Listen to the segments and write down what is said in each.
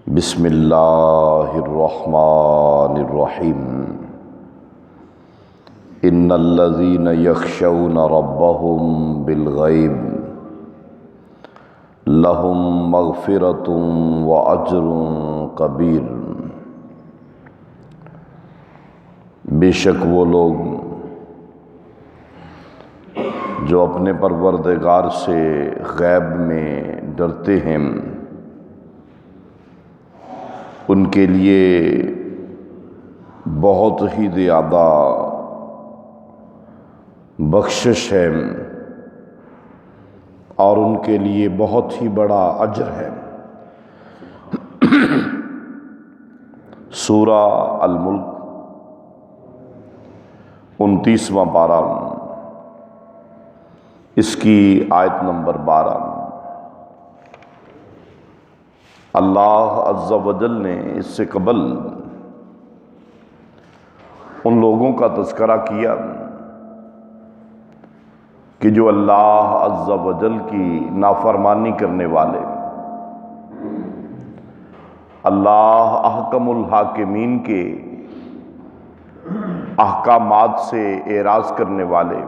بسم اللہ الرحمن الرحیم ان الذین یخشون ربهم بالغیب لہم مغفرۃ واجر کبیر۔ بے شک وہ لوگ جو اپنے پروردگار سے غیب میں ڈرتے ہیں ان کے لیے بہت ہی زیادہ بخشش ہے اور ان کے لیے بہت ہی بڑا اجر ہے۔ سورہ الملک 29واں پارہ، اس کی آیت نمبر 12۔ اللہ عز و جل نے اس سے قبل ان لوگوں کا تذکرہ کیا کہ جو اللہ عز و جل کی نافرمانی کرنے والے، اللہ احکم الحاکمین کے احکامات سے اعراض کرنے والے،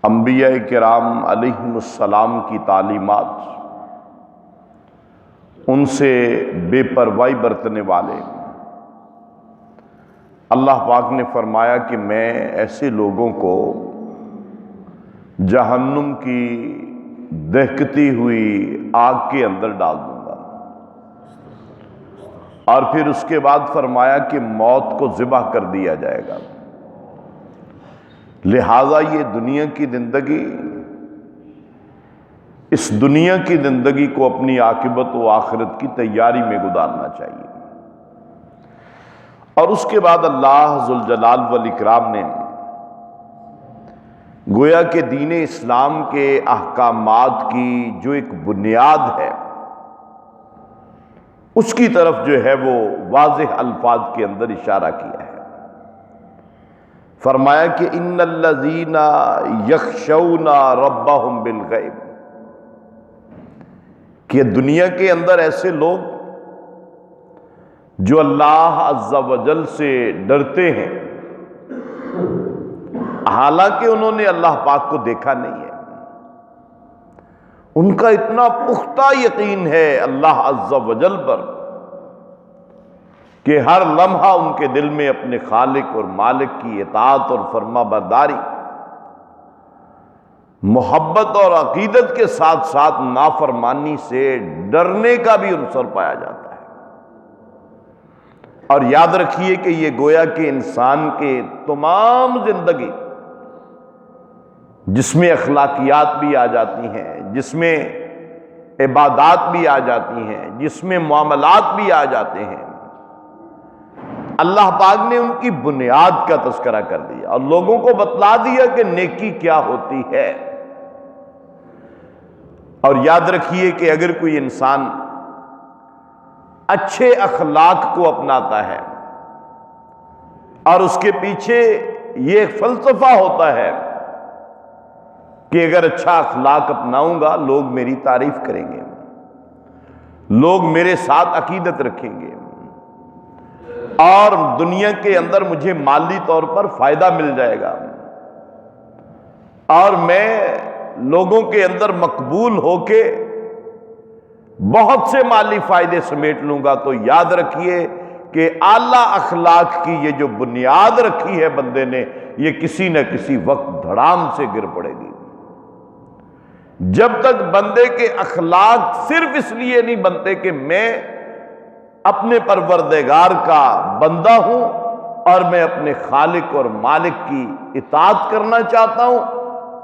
انبیاء کرام علیہم السلام کی تعلیمات ان سے بے پرواہی برتنے والے، اللہ پاک نے فرمایا کہ میں ایسے لوگوں کو جہنم کی دہکتی ہوئی آگ کے اندر ڈال دوں گا، اور پھر اس کے بعد فرمایا کہ موت کو ذبح کر دیا جائے گا۔ لہذا یہ دنیا کی زندگی، اس دنیا کی زندگی کو اپنی عاقبت و آخرت کی تیاری میں گزارنا چاہیے۔ اور اس کے بعد اللہ ذوالجلال والاکرام نے گویا کہ دین اسلام کے احکامات کی جو ایک بنیاد ہے اس کی طرف جو ہے وہ واضح الفاظ کے اندر اشارہ کیا ہے۔ فرمایا کہ ان الذین یخشون ربهم بالغیب، کہ دنیا کے اندر ایسے لوگ جو اللہ عز و جل سے ڈرتے ہیں حالانکہ انہوں نے اللہ پاک کو دیکھا نہیں ہے، ان کا اتنا پختہ یقین ہے اللہ عز و جل پر کہ ہر لمحہ ان کے دل میں اپنے خالق اور مالک کی اطاعت اور فرما برداری، محبت اور عقیدت کے ساتھ ساتھ نافرمانی سے ڈرنے کا بھی عنصر پایا جاتا ہے۔ اور یاد رکھیے کہ یہ گویا کہ انسان کے تمام زندگی جس میں اخلاقیات بھی آ جاتی ہیں، جس میں عبادات بھی آ جاتی ہیں، جس میں معاملات بھی آ جاتے ہیں، اللہ پاک نے ان کی بنیاد کا تذکرہ کر دیا اور لوگوں کو بتلا دیا کہ نیکی کیا ہوتی ہے۔ اور یاد رکھیے کہ اگر کوئی انسان اچھے اخلاق کو اپناتا ہے اور اس کے پیچھے یہ فلسفہ ہوتا ہے کہ اگر اچھا اخلاق اپناؤں گا لوگ میری تعریف کریں گے، لوگ میرے ساتھ عقیدت رکھیں گے اور دنیا کے اندر مجھے مالی طور پر فائدہ مل جائے گا اور میں لوگوں کے اندر مقبول ہو کے بہت سے مالی فائدے سمیٹ لوں گا، تو یاد رکھیے کہ اعلیٰ اخلاق کی یہ جو بنیاد رکھی ہے بندے نے، یہ کسی نہ کسی وقت دھڑام سے گر پڑے گی۔ جب تک بندے کے اخلاق صرف اس لیے نہیں بنتے کہ میں اپنے پروردگار کا بندہ ہوں اور میں اپنے خالق اور مالک کی اطاعت کرنا چاہتا ہوں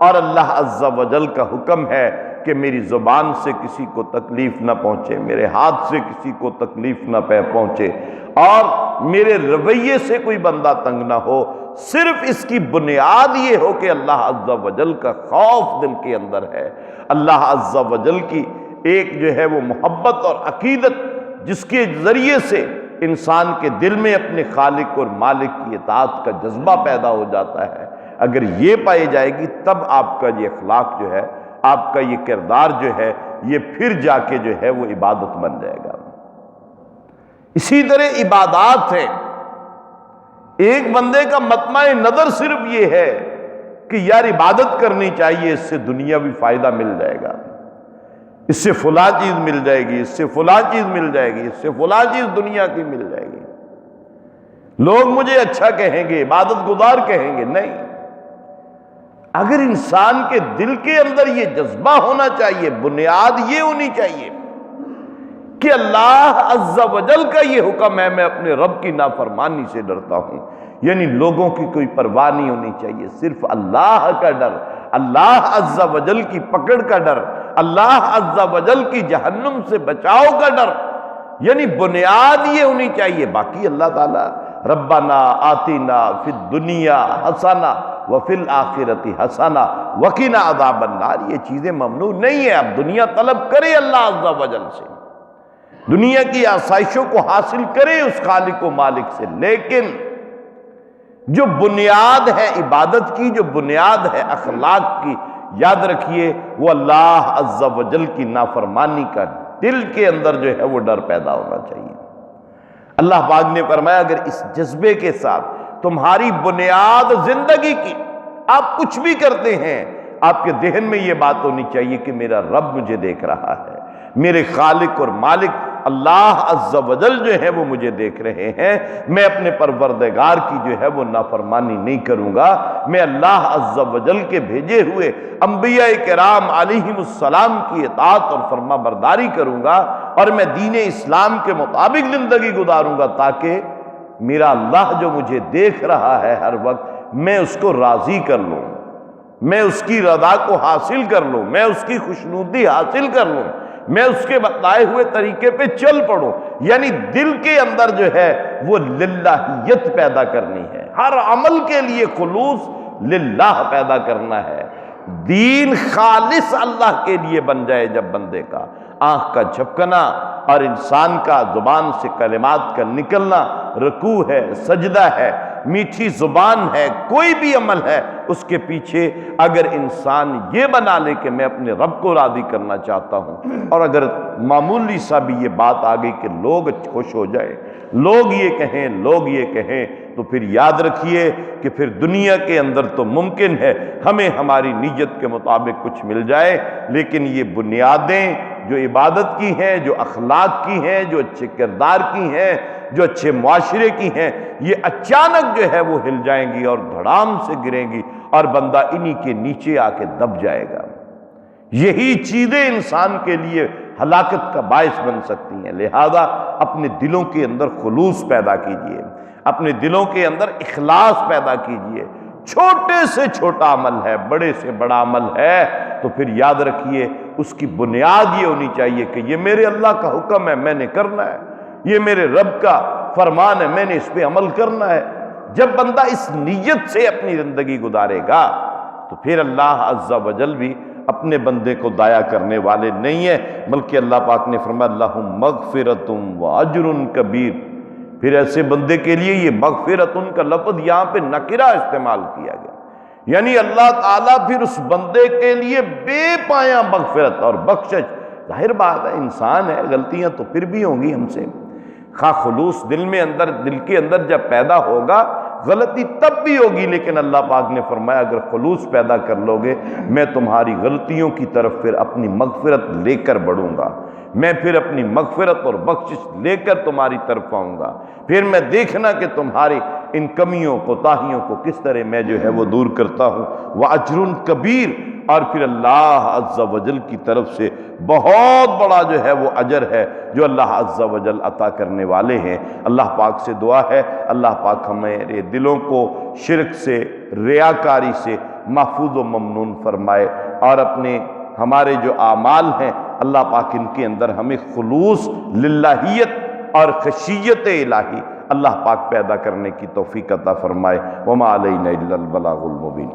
اور اللہ عز و جل کا حکم ہے کہ میری زبان سے کسی کو تکلیف نہ پہنچے، میرے ہاتھ سے کسی کو تکلیف نہ پہنچے اور میرے رویے سے کوئی بندہ تنگ نہ ہو، صرف اس کی بنیاد یہ ہو کہ اللہ عز و جل کا خوف دل کے اندر ہے، اللہ عز و جل کی ایک جو ہے وہ محبت اور عقیدت جس کے ذریعے سے انسان کے دل میں اپنے خالق اور مالک کی اطاعت کا جذبہ پیدا ہو جاتا ہے۔ اگر یہ پائی جائے گی تب آپ کا یہ اخلاق جو ہے، آپ کا یہ کردار جو ہے یہ پھر جا کے جو ہے وہ عبادت بن جائے گا۔ اسی طرح عبادات ہیں، ایک بندے کا مطمع نظر صرف یہ ہے کہ یار عبادت کرنی چاہیے، اس سے دنیاوی فائدہ مل جائے گا، اس سے فلاں چیز مل جائے گی، اس سے فلاں چیز مل جائے گی، اس سے فلاں چیز دنیا کی مل جائے گی، لوگ مجھے اچھا کہیں گے، عبادت گزار کہیں گے۔ نہیں، اگر انسان کے دل کے اندر یہ جذبہ ہونا چاہیے، بنیاد یہ ہونی چاہیے کہ اللہ عز و جل کا یہ حکم ہے، میں اپنے رب کی نافرمانی سے ڈرتا ہوں، یعنی لوگوں کی کوئی پرواہ نہیں ہونی چاہیے، صرف اللہ کا ڈر، اللہ عز و جل کی پکڑ کا ڈر، اللہ عز و جل کی جہنم سے بچاؤ کا ڈر، یعنی بنیاد یہ ہونی چاہیے۔ باقی اللہ تعالیٰ ربنا آتنا فی الدنیا حسنہ وفی الآخرۃ حسنہ وقنا عذاب النار، یہ چیزیں ممنوع نہیں ہیں۔ اب دنیا طلب کرے اللہ عز و جل سے، دنیا کی آسائشوں کو حاصل کرے اس خالق و مالک سے، لیکن جو بنیاد ہے عبادت کی، جو بنیاد ہے اخلاق کی، یاد رکھیے وہ اللہ عز و جل کی نافرمانی کا دل کے اندر جو ہے وہ ڈر پیدا ہونا چاہیے۔ اللہ پاک نے فرمایا اگر اس جذبے کے ساتھ تمہاری بنیاد زندگی کی، آپ کچھ بھی کرتے ہیں، آپ کے ذہن میں یہ بات ہونی چاہیے کہ میرا رب مجھے دیکھ رہا ہے، میرے خالق اور مالک اللہ عز و جل جو ہے وہ مجھے دیکھ رہے ہیں، میں اپنے پروردگار کی جو ہے وہ نافرمانی نہیں کروں گا، میں اللہ عز و جل کے بھیجے ہوئے انبیاء کرام علیہم السلام کی اطاعت اور فرما برداری کروں گا، اور میں دین اسلام کے مطابق زندگی گزاروں گا، تاکہ میرا اللہ جو مجھے دیکھ رہا ہے ہر وقت، میں اس کو راضی کر لوں، میں اس کی رضا کو حاصل کر لوں، میں اس کی خوشنودی حاصل کر لوں، میں اس کے بتائے ہوئے طریقے پہ چل پڑوں۔ یعنی دل کے اندر جو ہے وہ للہیت پیدا کرنی ہے، ہر عمل کے لیے خلوص للہ پیدا کرنا ہے، دین خالص اللہ کے لیے بن جائے۔ جب بندے کا آنکھ کا جھپکنا اور انسان کا زبان سے کلمات کا نکلنا، رکوع ہے، سجدہ ہے، میٹھی زبان ہے، کوئی بھی عمل ہے، اس کے پیچھے اگر انسان یہ بنا لے کہ میں اپنے رب کو راضی کرنا چاہتا ہوں، اور اگر معمولی سا بھی یہ بات آ گئی کہ لوگ خوش ہو جائیں، لوگ یہ کہیں، لوگ یہ کہیں، تو پھر یاد رکھیے کہ پھر دنیا کے اندر تو ممکن ہے ہمیں ہماری نیت کے مطابق کچھ مل جائے، لیکن یہ بنیادیں جو عبادت کی ہیں، جو اخلاق کی ہیں، جو اچھے کردار کی ہیں، جو اچھے معاشرے کی ہیں، یہ اچانک جو ہے وہ ہل جائیں گی اور دھڑام سے گریں گی، اور بندہ انہی کے نیچے آ کے دب جائے گا۔ یہی چیزیں انسان کے لیے ہلاکت کا باعث بن سکتی ہیں۔ لہذا اپنے دلوں کے اندر خلوص پیدا کیجئے، اپنے دلوں کے اندر اخلاص پیدا کیجئے۔ چھوٹے سے چھوٹا عمل ہے، بڑے سے بڑا عمل ہے، تو پھر یاد رکھیے اس کی بنیاد یہ ہونی چاہیے کہ یہ میرے اللہ کا حکم ہے، میں نے کرنا ہے، یہ میرے رب کا فرمان ہے، میں نے اس پہ عمل کرنا ہے۔ جب بندہ اس نیت سے اپنی زندگی گزارے گا تو پھر اللہ عز و جل بھی اپنے بندے کو ضائع کرنے والے نہیں ہیں، بلکہ اللہ پاک نے فرمایا لہم مغفرۃ واجر کبیر۔ پھر ایسے بندے کے لیے یہ مغفرۃ کا لفظ یہاں پہ نکرہ استعمال کیا گیا، یعنی اللہ تعالیٰ پھر اس بندے کے لیے بے پایاں مغفرت اور بخشش۔ ظاہر بات ہے انسان ہے، غلطیاں تو پھر بھی ہوں گی ہم سے، خواہ خلوص دل کے اندر جب پیدا ہوگا غلطی تب بھی ہوگی، لیکن اللہ پاک نے فرمایا اگر خلوص پیدا کر لو گے میں تمہاری غلطیوں کی طرف پھر اپنی مغفرت لے کر بڑھوں گا، میں پھر اپنی مغفرت اور بخشش لے کر تمہاری طرف آؤں گا، پھر میں دیکھنا کہ تمہاری ان کمیوں کوتاہیوں کو کس طرح میں جو ہے وہ دور کرتا ہوں۔ وَأَجْرٌ کبیر، اور پھر اللہ عز و جل کی طرف سے بہت بڑا جو ہے وہ اجر ہے جو اللہ عز و جل عطا کرنے والے ہیں۔ اللہ پاک سے دعا ہے اللہ پاک ہمارے دلوں کو شرک سے، ریاکاری سے محفوظ و ممنون فرمائے، اور اپنے ہمارے جو اعمال ہیں اللہ پاک ان کے اندر ہمیں خلوص، للہیت اور خشیت الہی اللہ پاک پیدا کرنے کی توفیق عطا فرمائے۔ وما علینا الا البلاغ المبین۔